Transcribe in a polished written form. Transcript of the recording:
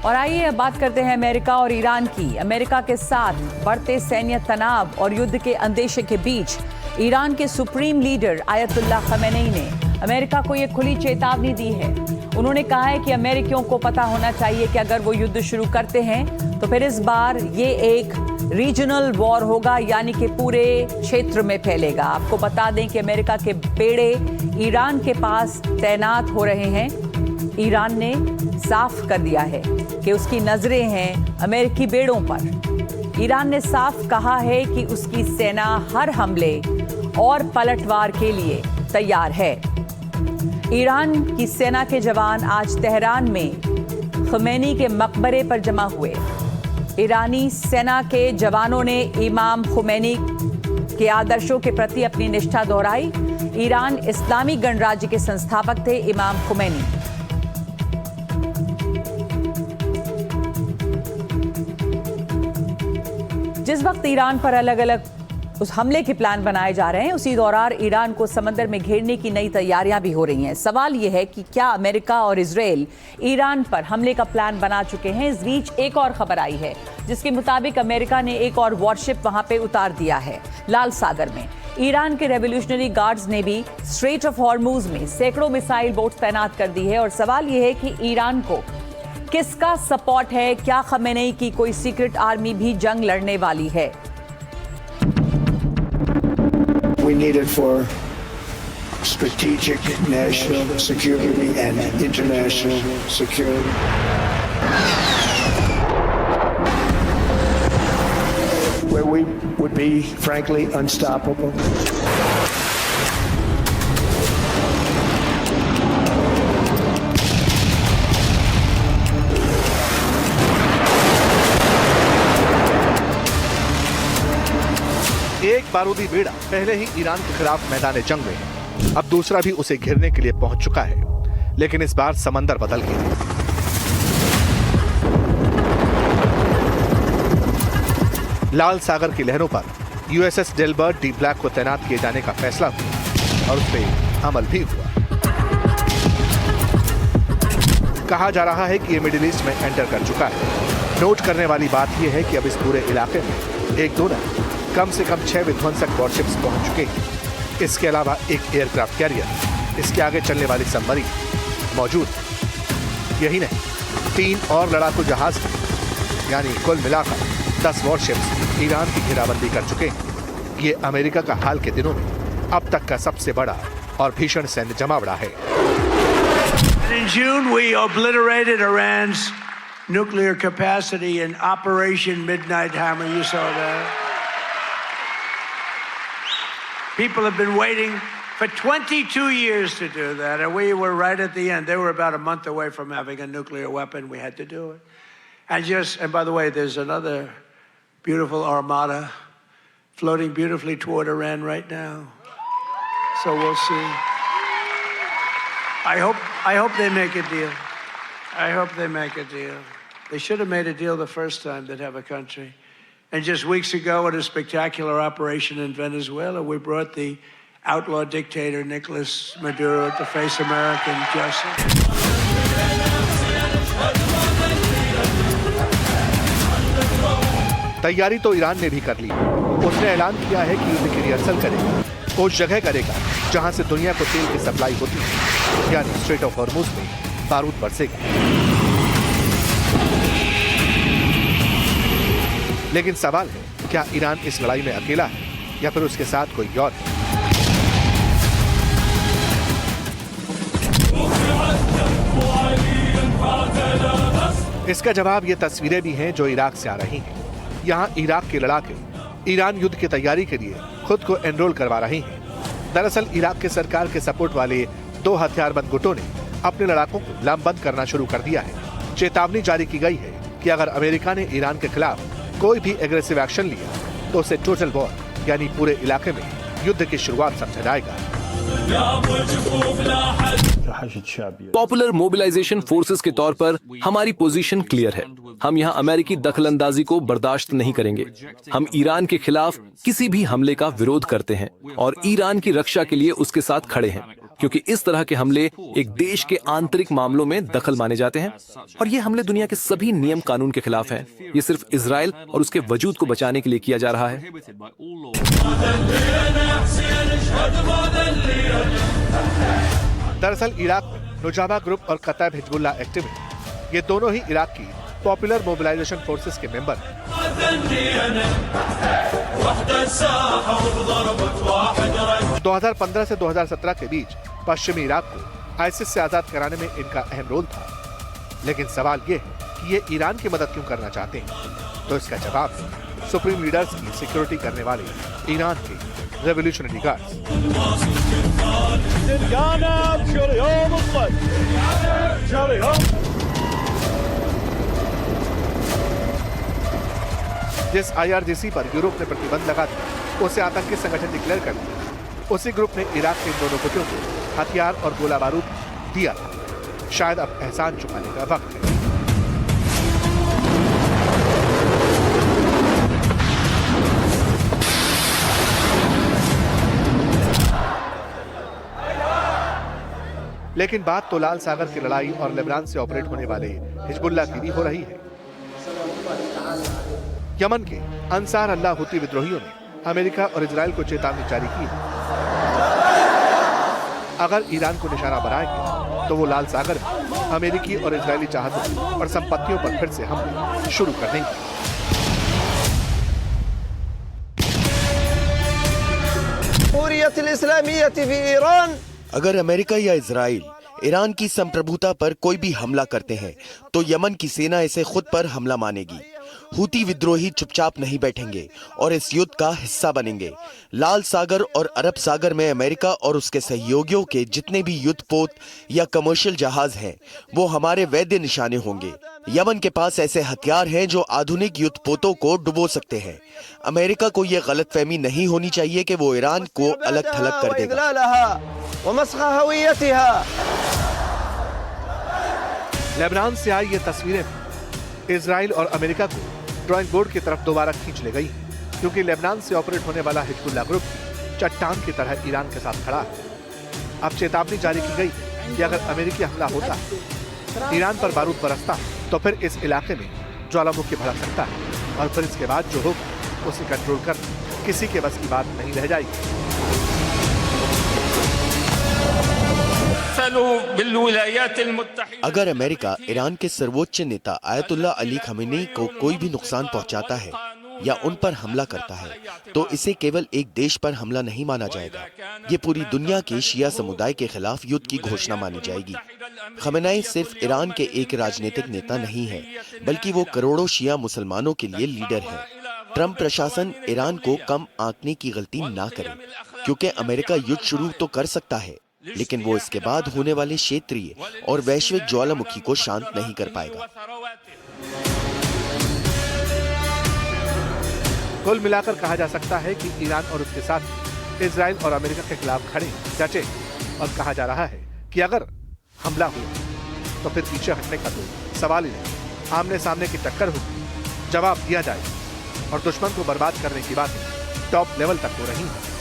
और आइए अब बात करते हैं अमेरिका और ईरान की। अमेरिका के साथ बढ़ते सैन्य तनाव और युद्ध के अंदेशे के बीच ईरान के सुप्रीम लीडर आयतुल्लाह खमेनी ने अमेरिका को ये खुली चेतावनी दी है। उन्होंने कहा है कि अमेरिकियों को पता होना चाहिए कि अगर वो युद्ध शुरू करते हैं तो फिर इस बार ये एक रीजनल वॉर होगा, यानी कि पूरे क्षेत्र में फैलेगा। आपको बता दें कि अमेरिका के बेड़े ईरान के पास तैनात हो रहे हैं। ईरान ने साफ कर दिया है कि उसकी नजरें हैं अमेरिकी बेड़ों पर। ईरान ने साफ कहा है कि उसकी सेना हर हमले और पलटवार के लिए तैयार है। ईरान की सेना के जवान आज तेहरान में खमेनी के मकबरे पर जमा हुए। ईरानी सेना के जवानों ने इमाम खुमैनी के आदर्शों के प्रति अपनी निष्ठा दोहराई। ईरान इस्लामी गणराज्य के संस्थापक थे इमाम खुमैनी। जिस वक्त ईरान पर अलग अलग उस हमले के प्लान बनाए जा रहे हैं, उसी दौरान ईरान को समंदर में घेरने की नई तैयारियां भी हो रही हैं। सवाल यह है कि क्या अमेरिका और इजराइल ईरान पर हमले का प्लान बना चुके हैं। इस बीच एक और खबर आई है जिसके मुताबिक अमेरिका ने एक और वॉरशिप वहां पे उतार दिया है लाल सागर में। ईरान के रेवोल्यूशनरी गार्ड्स ने भी स्ट्रेट ऑफ हॉर्मुज में सैकड़ों मिसाइल बोट्स तैनात कर दी है। और सवाल यह है कि ईरान को किसका सपोर्ट है? क्या खमेनी की कोई सीक्रेट आर्मी भी जंग लड़ने वाली है? We need it for strategic national security and international security. Where we would be, frankly, unstoppable. एक बारूदी बेड़ा पहले ही ईरान के खिलाफ मैदान जंग में है, अब दूसरा भी उसे घेरने के लिए पहुंच चुका है। लेकिन इस बार समंदर बदल गया। लाल सागर की लहरों पर यूएसएस डेलबर्ट डी ब्लैक को तैनात किए जाने का फैसला हुआ और उस पर अमल भी हुआ। कहा जा रहा है कि यह मिडिल ईस्ट में एंटर कर चुका है। नोट करने वाली बात यह है कि अब इस पूरे इलाके में एक दो न कम से कम 6 विध्वंसक वॉरशिप्स पहुंच चुके हैं। इसके अलावा एक एयरक्राफ्ट कैरियर, इसके आगे चलने वाली सबमरीन मौजूद। यही नहीं, 3 और लड़ाकू जहाज, यानी कुल मिलाकर 10 वॉरशिप्स ईरान की घेराबंदी कर चुके हैं। ये अमेरिका का हाल के दिनों में अब तक का सबसे बड़ा और भीषण सैन्य जमावड़ा है। In June, we obliterated Iran's nuclear capacity in Operation Midnight Hammer. You saw that. People have been waiting for 22 years to do that, and we were right at the end. They were about a month away from having a nuclear weapon. We had to do it. And by the way, there's another beautiful armada floating beautifully toward Iran right now. So we'll see. I hope they make a deal. I hope they make a deal. They should have made a deal the first time they'd have a country. And just weeks ago, at a spectacular operation in Venezuela, we brought the outlaw dictator Nicolas Maduro to face American justice. तैयारी तो Iran ने भी कर ली। उसने ऐलान किया है कि युद्ध की रिहर्सल करेगा, उस जगह करेगा जहां से दुनिया को तेल की सप्लाई होती है, यानी स्ट्रेट ऑफ हॉर्मुज में बारूद बरसेगा। लेकिन सवाल है, क्या ईरान इस लड़ाई में अकेला है या फिर उसके साथ कोई और है? इसका जवाब ये तस्वीरें भी हैं जो इराक से आ रही हैं। यहाँ इराक के लड़ाके ईरान युद्ध की तैयारी के लिए खुद को एनरोल करवा रहे हैं। दरअसल इराक के सरकार के सपोर्ट वाले 2 हथियारबंद गुटों ने अपने लड़ाकों को लामबंद करना शुरू कर दिया है। चेतावनी जारी की गई है कि अगर अमेरिका ने ईरान के खिलाफ कोई भी एग्रेसिव एक्शन लिया तो उसे टोटल वॉर, यानी पूरे इलाके में युद्ध की शुरुआत समझा जाएगा। पॉपुलर मोबिलाइजेशन फोर्सेस के तौर पर हमारी पोजीशन क्लियर है। हम यहाँ अमेरिकी दखलंदाजी को बर्दाश्त नहीं करेंगे। हम ईरान के खिलाफ किसी भी हमले का विरोध करते हैं और ईरान की रक्षा के लिए उसके साथ खड़े हैं, क्योंकि इस तरह के हमले एक देश के आंतरिक मामलों में दखल माने जाते हैं और ये हमले दुनिया के सभी नियम कानून के खिलाफ हैं। ये सिर्फ इजराइल और उसके वजूद को बचाने के लिए किया जा रहा है। दरअसल इराक में नुजाबा ग्रुप और कताइब हिजबुल्लाह एक्टिविस्ट, ये दोनों ही इराक की पॉपुलर मोबिलाइजेशन फोर्सेस के मेंबर हैं। 2015 से 2017 के बीच पश्चिमी इराक को आईसिस से आजाद कराने में इनका अहम रोल था। लेकिन सवाल ये है कि ये ईरान की मदद क्यों करना चाहते हैं? तो इसका जवाब है सुप्रीम लीडर्स की सिक्योरिटी करने वाले ईरान के रेवोल्यूशनरी गार्ड्स। जिस IRGC पर यूरोप ने प्रतिबंध लगा दिया, उसे आतंकी संगठन डिक्लेयर कर दिया, उसी ग्रुप ने इराक के इन दोनों गुटों को हथियार और गोला बारूद दिया था। शायद अब एहसान चुकाने का वक्त है। लेकिन बात तो लाल सागर की लड़ाई और लेबनान से ऑपरेट होने वाले हिजबुल्लाह की भी हो रही है। यमन के अंसार अल्लाह हुती विद्रोहियों ने अमेरिका और इजराइल को चेतावनी जारी की है। अगर ईरान को निशाना बनाएंगे तो वो लाल सागर में अमेरिकी और इजरायली चाहतों और संपत्तियों पर फिर से हमले शुरू कर देंगे। अगर अमेरिका या इजराइल ईरान की संप्रभुता पर कोई भी हमला करते हैं तो यमन की सेना इसे खुद पर हमला मानेगी। हुती विद्रोही चुपचाप नहीं बैठेंगे और इस युद्ध का हिस्सा बनेंगे। लाल सागर और अरब सागर में अमेरिका और उसके सहयोगियों के जितने भी युद्धपोत या कमर्शियल जहाज हैं, वो हमारे वैध निशाने होंगे। यमन के पास ऐसे हथियार हैं जो आधुनिक युद्धपोतों को डुबो सकते हैं। अमेरिका को यह गलतफहमी नहीं होनी चाहिए कि वो ईरान को अलग थलग कर देगा। लेबनान से आई ये तस्वीरें इजराइल और अमेरिका को ड्राइंग बोर्ड की तरफ दोबारा खींच ले गई, क्योंकि लेबनान से ऑपरेट होने वाला हिजबुल्लाह ग्रुप चट्टान की तरह ईरान के साथ खड़ा है। अब चेतावनी जारी की गई कि अगर अमेरिकी हमला होता, ईरान पर बारूद बरसता, तो फिर इस इलाके में ज्वालामुखी भड़क सकता है और फिर इसके बाद जो होगा उसे कंट्रोल करना किसी के बस की बात नहीं रह जाएगी। अगर अमेरिका ईरान के सर्वोच्च नेता आयतुल्लाह अली खमेनी को कोई भी नुकसान पहुंचाता है या उन पर हमला करता है, तो इसे केवल एक देश पर हमला नहीं माना जाएगा। ये पूरी दुनिया के शिया समुदाय के खिलाफ युद्ध की घोषणा मानी जाएगी। खमेनी सिर्फ ईरान के एक राजनीतिक नेता नहीं है, बल्कि वो करोड़ों शिया मुसलमानों के लिए लीडर है। ट्रंप प्रशासन ईरान को कम आंकने की गलती ना करे, क्योंकि अमेरिका युद्ध शुरू तो कर सकता है, लेकिन वो इसके बाद होने वाले क्षेत्रीय और वैश्विक ज्वालामुखी को शांत नहीं कर पाएगा। कुल मिलाकर कहा जा सकता है कि ईरान और उसके साथ इजराइल और अमेरिका के खिलाफ खड़े डटे, और कहा जा रहा है कि अगर हमला हुआ तो फिर पीछे हटने का तो सवाल ही नहीं। आमने सामने की टक्कर होगी, जवाब दिया जाएगा और दुश्मन को बर्बाद करने की बातें टॉप लेवल तक हो रही हैं।